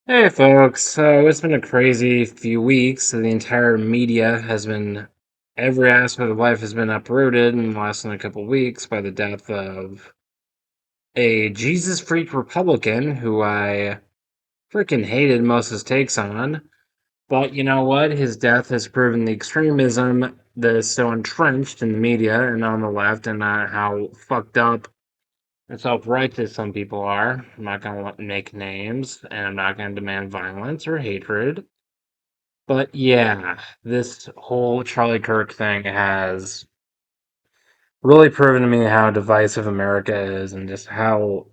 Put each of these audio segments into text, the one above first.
Hey folks, so it's been a crazy few weeks. The entire media has been, every aspect of life has been uprooted in less than a couple weeks by the death of a Jesus freak Republican who I freaking hated most of his takes on. But you know what? His death has proven the extremism that is so entrenched in the media and on the left, and how fucked up and self-righteous some people are. I'm not gonna make names, and I'm not gonna demand violence or hatred. But yeah, this whole Charlie Kirk thing has really proven to me how divisive America is and just how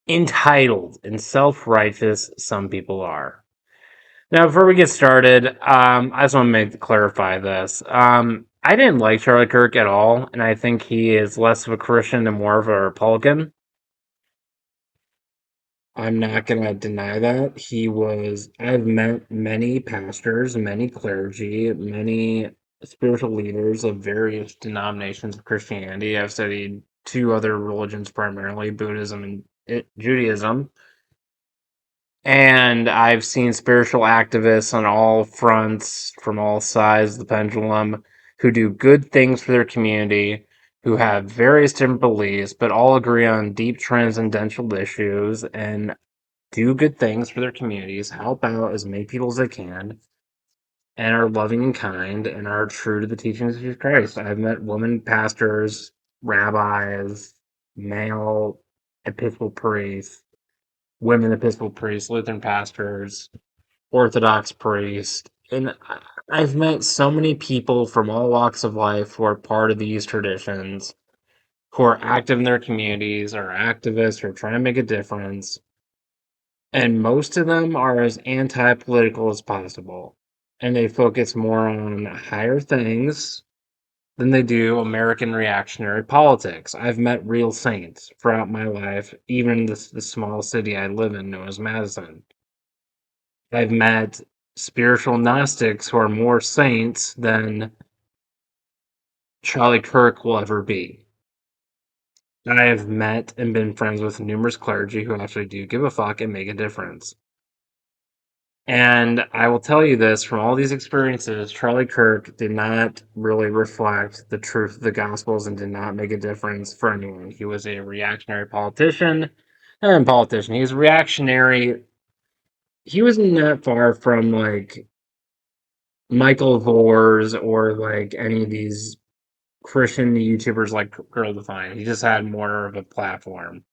entitled and self-righteous some people are. Now, before we get started, I just want to clarify this. I didn't like Charlie Kirk at all, and I think he is less of a Christian and more of a Republican. I'm not going to deny that. I've met many pastors, many clergy, many spiritual leaders of various denominations of Christianity. I've studied two other religions primarily, Buddhism and Judaism. And I've seen spiritual activists on all fronts, from all sides of the pendulum, who do good things for their community, who have various different beliefs, but all agree on deep transcendental issues and do good things for their communities, help out as many people as they can, and are loving and kind and are true to the teachings of Jesus Christ. I've met women pastors, rabbis, male Episcopal priests, women Episcopal priests, Lutheran pastors, Orthodox priests, and I've met so many people from all walks of life who are part of these traditions, who are active in their communities, are activists, or trying to make a difference. And most of them are as anti-political as possible. And they focus more on higher things than they do American reactionary politics. I've met real saints throughout my life, even in the small city I live in, known as Madison. I've met spiritual Gnostics who are more saints than Charlie Kirk will ever be. I have met and been friends with numerous clergy who actually do give a fuck and make a difference. And I will tell you this, from all these experiences, Charlie Kirk did not really reflect the truth of the Gospels and did not make a difference for anyone. He was a reactionary politician. And politician. He was reactionary. He wasn't that far from like Michael Vors or like any of these Christian YouTubers like Girl Defined. He just had more of a platform.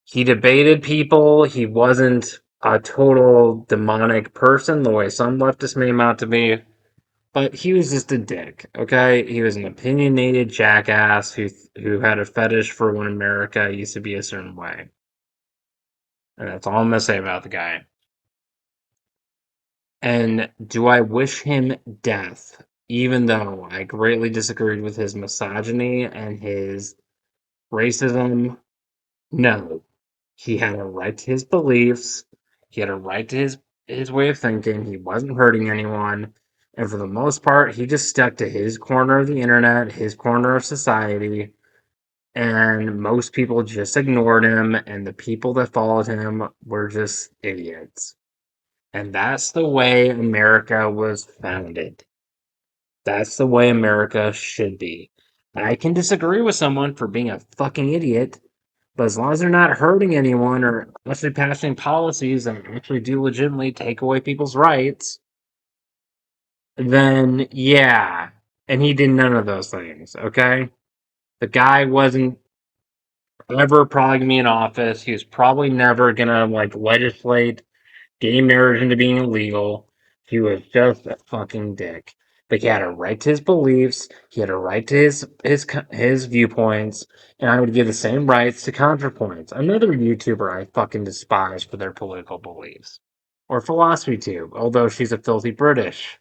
He debated people. He wasn't a total demonic person the way some leftists made him out to be, but he was just a dick. Okay, he was an opinionated jackass who had a fetish for when America used to be a certain way, and that's all I'm gonna say about the guy. And do I wish him death? Even though I greatly disagreed with his misogyny and his racism, no. He had a right to his beliefs. He had a right to his way of thinking. He wasn't hurting anyone. And for the most part, he just stuck to his corner of the internet, his corner of society. And most people just ignored him. And the people that followed him were just idiots. And that's the way America was founded. That's the way America should be. I can disagree with someone for being a fucking idiot, but as long as they're not hurting anyone or actually passing policies that actually do legitimately take away people's rights, then yeah. And he did none of those things, okay? The guy wasn't ever probably gonna be in office. He was probably never gonna like legislate gay marriage into being illegal. He was just a fucking dick. But he had a right to his beliefs. He had a right to his viewpoints, and I would give the same rights to ContraPoints, another YouTuber I fucking despise for their political beliefs, or Philosophy Tube, although she's a filthy British.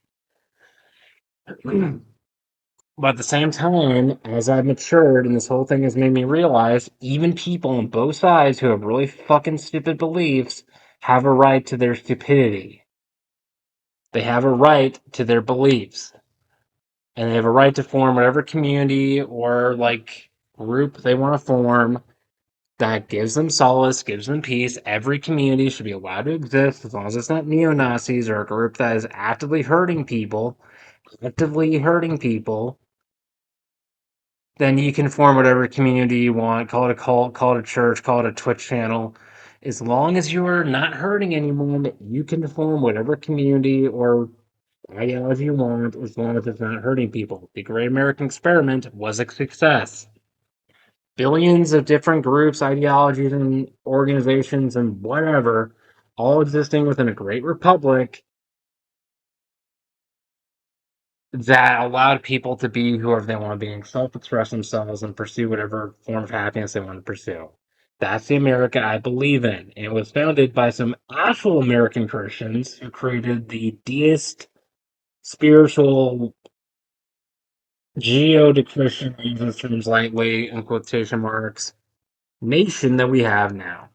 But at the same time, as I've matured and this whole thing has made me realize, even people on both sides who have really fucking stupid beliefs have a right to their stupidity. They have a right to their beliefs, and they have a right to form whatever community or like group they want to form. that gives them solace, gives them peace. Every community should be allowed to exist as long as it's not neo-Nazis or a group that is actively hurting people. Then you can form whatever community you want, call it a cult, call it a church, call it a Twitch channel. As long as you are not hurting anyone, you can form whatever community or ideology you want, as long as it's not hurting people. The Great American Experiment was a success. Billions of different groups, ideologies, and organizations, and whatever, all existing within a great republic that allowed people to be whoever they want to be and self-express themselves and pursue whatever form of happiness they want to pursue. That's the America I believe in. And it was founded by some actual American Christians who created the deist, spiritual, geo-Christian, using terms lightly in quotation marks, nation that we have now.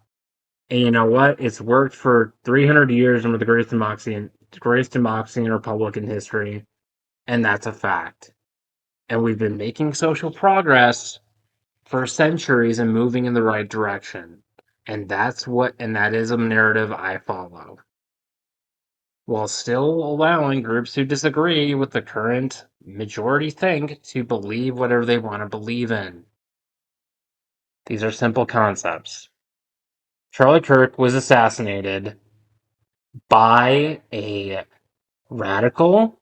And you know what? It's worked for 300 years under the greatest democracy in Republican history, and that's a fact. And we've been making social progress for centuries and moving in the right direction. And that is a narrative I follow. While still allowing groups who disagree with the current majority think to believe whatever they want to believe in. These are simple concepts. Charlie Kirk was assassinated by a radical,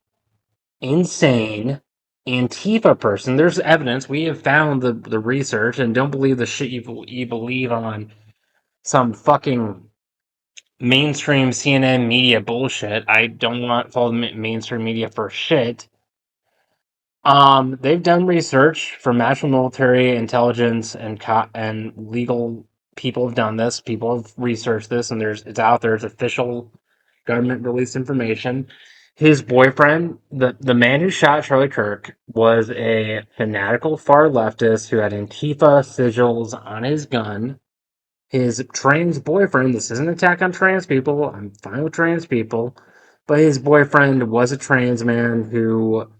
insane Antifa person. There's evidence. We have found the research, and don't believe the shit you believe on some fucking mainstream CNN media bullshit. I don't want to follow the mainstream media for shit. They've done research from national military intelligence and legal people have done this. People have researched this, and it's out there. It's official government released information. His boyfriend, the man who shot Charlie Kirk, was a fanatical far leftist who had Antifa sigils on his gun. His trans boyfriend, this isn't an attack on trans people, I'm fine with trans people, but his boyfriend was a trans man who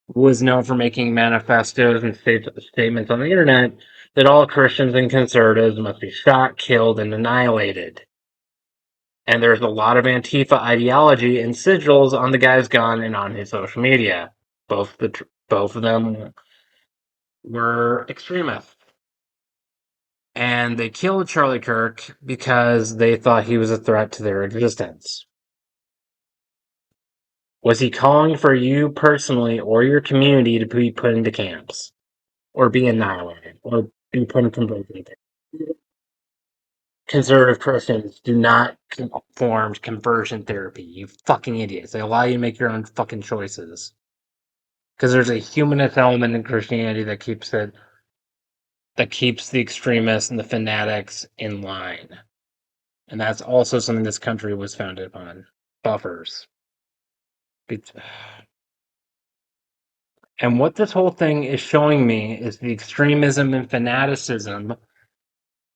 was known for making manifestos and statements on the internet that all Christians and conservatives must be shot, killed, and annihilated. And there's a lot of Antifa ideology and sigils on the guy's gun and on his social media. Both of them were extremists. And they killed Charlie Kirk because they thought he was a threat to their existence. Was he calling for you personally or your community to be put into camps? Or be annihilated? Or be put in conversion? Conservative Christians do not perform conversion therapy. You fucking idiots. They allow you to make your own fucking choices. Because there's a humanist element in Christianity that keeps the extremists and the fanatics in line. And that's also something this country was founded upon. Buffers. And what this whole thing is showing me is the extremism and fanaticism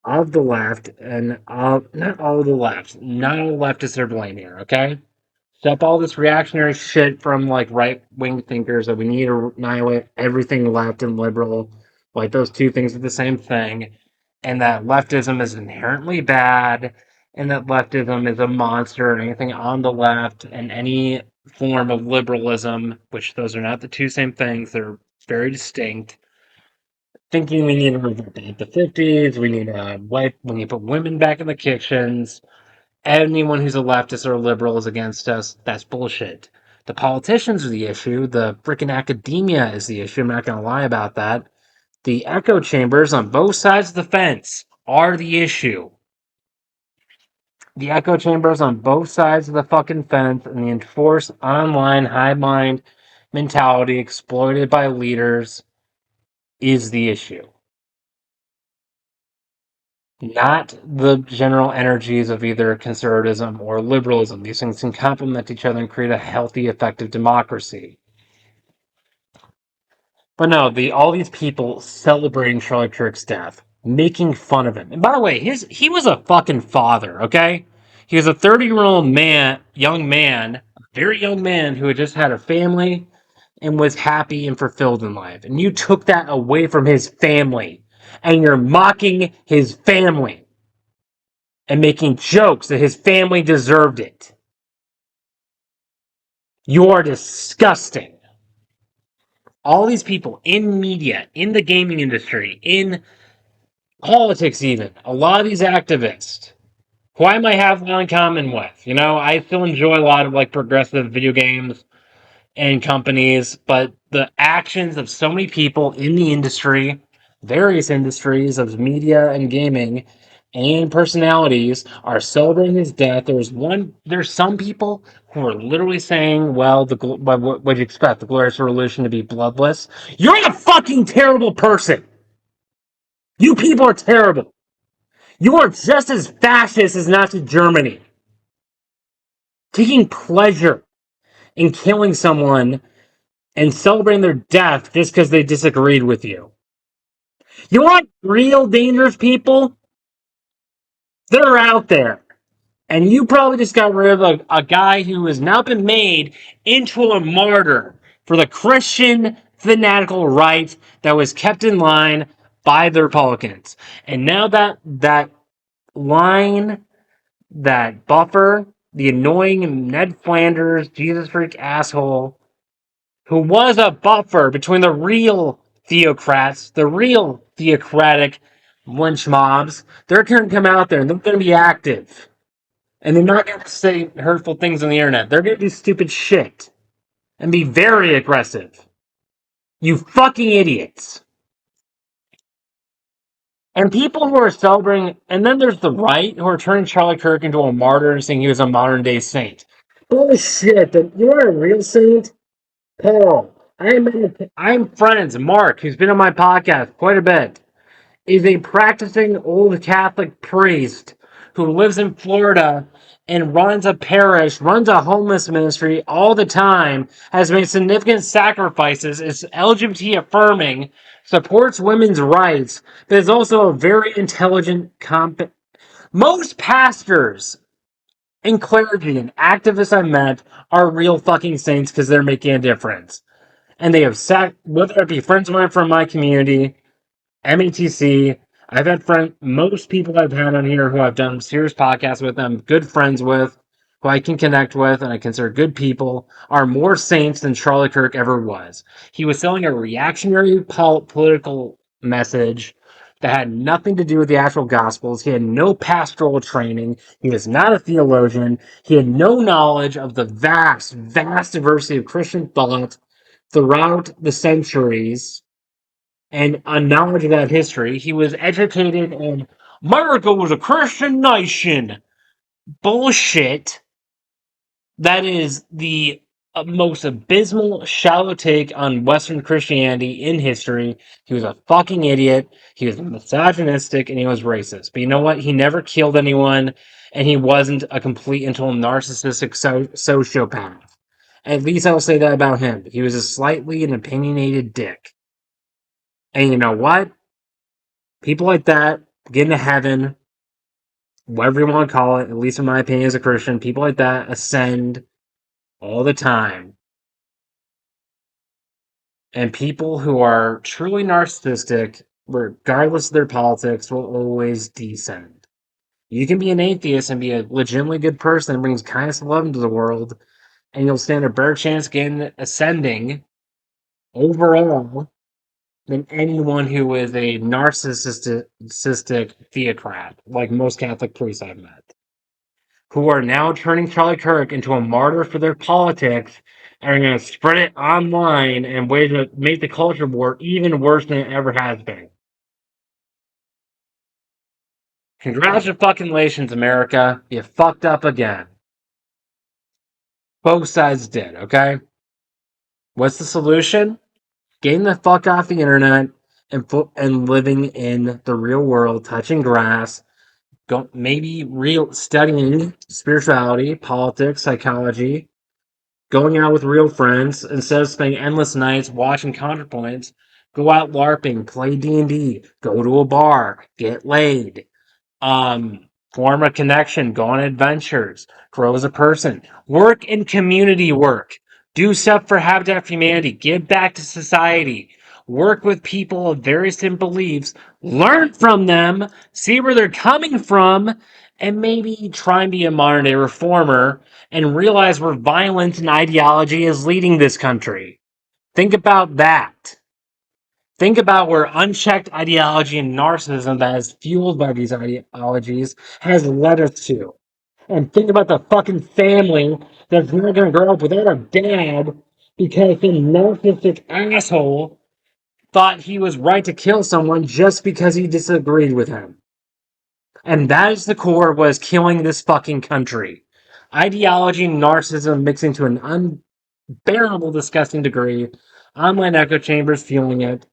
of the left, and not all of the left. Not all leftists are blame here, okay? Stop all this reactionary shit from like right-wing thinkers that we need to annihilate everything left and liberal. Like those two things are the same thing. And that leftism is inherently bad, and that leftism is a monster, and anything on the left, and any form of liberalism, which those are not the two same things, they're very distinct. Thinking we need to revert back to the 50s, we need to put women back in the kitchens. Anyone who's a leftist or a liberal is against us. That's bullshit. The politicians are the issue. The freaking academia is the issue. I'm not going to lie about that. The echo chambers on both sides of the fence are the issue. The echo chambers on both sides of the fucking fence and the enforced online hive mind mentality exploited by leaders is the issue. Not the general energies of either conservatism or liberalism. These things can complement each other and create a healthy, effective democracy. But no, all these people celebrating Charlie Kirk's death, making fun of him. And by the way, he was a fucking father, okay? He was a 30-year-old young man, very young man who had just had a family and was happy and fulfilled in life. And you took that away from his family. and you're mocking his family and making jokes that his family deserved it. You are disgusting. All these people in media, in the gaming industry, in politics even, a lot of these activists, who I might have in common with. I still enjoy a lot of like progressive video games and companies, but the actions of so many people in the industry, various industries of media and gaming, and personalities are celebrating his death. There's some people who are literally saying, "Well, what do you expect? The glorious revolution to be bloodless?" You're a fucking terrible person. You people are terrible. You are just as fascist as Nazi Germany, taking pleasure in killing someone and celebrating their death just because they disagreed with you. You want real dangerous people? They're out there. And you probably just got rid of a guy who has now been made into a martyr for the Christian fanatical right that was kept in line by the Republicans. And now that line, that buffer, the annoying Ned Flanders, Jesus freak asshole, who was a buffer between the real theocrats, the real theocratic lynch mobs, they're going to come out there and they're going to be active. And they're not going to say hurtful things on the internet. They're going to do stupid shit and be very aggressive. You fucking idiots. And people who are celebrating, and then there's the right who are turning Charlie Kirk into a martyr and saying he was a modern day saint. Bullshit. You are a real saint? Paul. I'm friends. Mark, who's been on my podcast quite a bit, is a practicing old Catholic priest who lives in Florida and runs a parish, runs a homeless ministry all the time, has made significant sacrifices, is LGBT affirming, supports women's rights, but is also a very intelligent, Most pastors and clergy and activists I met are real fucking saints because they're making a difference. And they have whether it be friends of mine from my community, METC. I've had most people I've had on here who I've done serious podcasts with, I'm good friends with, who I can connect with, and I consider good people, are more saints than Charlie Kirk ever was. He was selling a reactionary political message that had nothing to do with the actual gospels. He had no pastoral training. He was not a theologian. He had no knowledge of the vast, vast diversity of Christian thought throughout the centuries and a knowledge of that history. He was educated in America was a Christian nation. Bullshit. That is the most abysmal, shallow take on Western Christianity in history. He was a fucking idiot. He was misogynistic and he was racist. But you know what? He never killed anyone and he wasn't a complete and total narcissistic sociopath. At least I'll say that about him. He was a slightly an opinionated dick. And you know what? People like that get into heaven, whatever you want to call it, at least in my opinion as a Christian, people like that ascend all the time. And people who are truly narcissistic, regardless of their politics, will always descend. You can be an atheist and be a legitimately good person that brings kindness and love into the world, and you'll stand a better chance getting ascending overall than anyone who is a narcissistic theocrat, like most Catholic priests I've met, who are now turning Charlie Kirk into a martyr for their politics and are going to spread it online and way to make the culture war even worse than it ever has been. Congratulations, America. You fucked up again. Both sides did, okay? What's the solution? Getting the fuck off the internet and living in the real world, touching grass, maybe studying spirituality, politics, psychology, going out with real friends instead of spending endless nights watching ContraPoints. Go out LARPing, play D&D, go to a bar, get laid, form a connection, go on adventures, grow as a person, work in community work, do stuff for Habitat for Humanity, give back to society, work with people of various different beliefs, learn from them, see where they're coming from, and maybe try and be a modern day reformer and realize where violence and ideology is leading this country. Think about that. Think about where unchecked ideology and narcissism that is fueled by these ideologies has led us to. And think about the fucking family that's not going to grow up without a dad because some narcissistic asshole thought he was right to kill someone just because he disagreed with him. And that is the core of what is killing this fucking country. Ideology and narcissism mixing to an unbearable, disgusting degree. Online echo chambers fueling it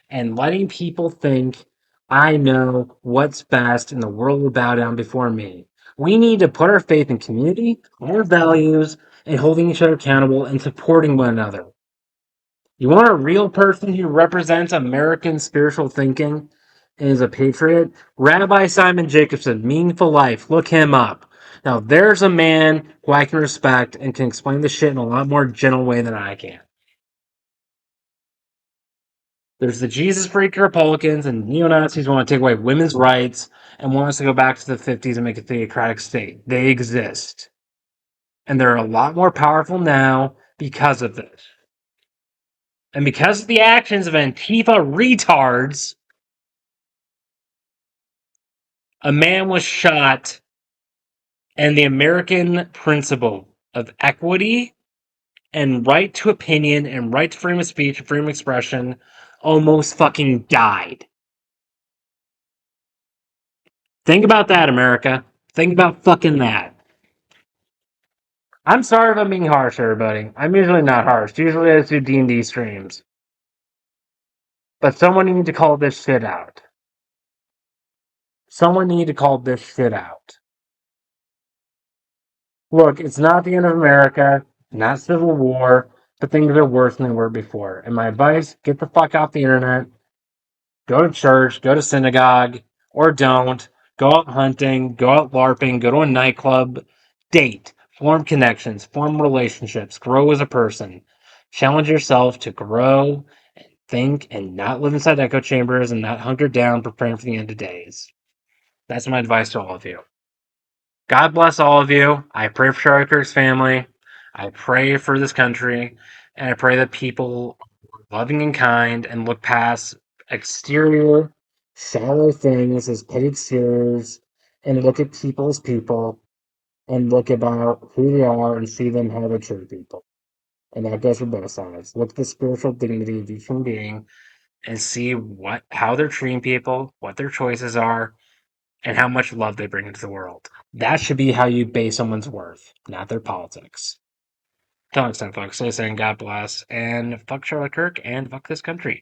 and letting people think I know what's best and the world will bow down before me. We need to put our faith in community, our values, and holding each other accountable and supporting one another. You want a real person who represents American spiritual thinking and is a patriot? Rabbi Simon Jacobson, Meaningful Life. Look him up. Now, there's a man who I can respect and can explain the shit in a lot more gentle way than I can. There's the Jesus freak Republicans and neo-Nazis who want to take away women's rights and want us to go back to the 50s and make a theocratic state. They exist. And they're a lot more powerful now because of this. And because of the actions of Antifa retards, a man was shot, and the American principle of equity and right to opinion and right to freedom of speech and freedom of expression almost fucking died. Think about that, America. Think about fucking that. I'm sorry if I'm being harsh, everybody. I'm usually not harsh. Usually I just do D&D streams. But someone needs to call this shit out. Someone needs to call this shit out. Look, it's not the end of America, not civil war, but things are worse than they were before. And my advice, get the fuck off the internet. Go to church, go to synagogue, or don't. Go out hunting, go out LARPing, go to a nightclub, date, form connections, form relationships, grow as a person. Challenge yourself to grow, and think, and not live inside echo chambers and not hunker down preparing for the end of days. That's my advice to all of you. God bless all of you. I pray for Charlie Kirk's family. I pray for this country. And I pray that people are loving and kind and look past exterior, shallow things as petty exteriors and look at people as people and look about who they are and see them how they treat people. And that goes for both sides. Look at the spiritual dignity of each human being and see how they're treating people, what their choices are, and how much love they bring into the world. That should be how you base someone's worth, not their politics. Till next time, folks. Stay safe, God bless, and fuck Charlie Kirk and fuck this country.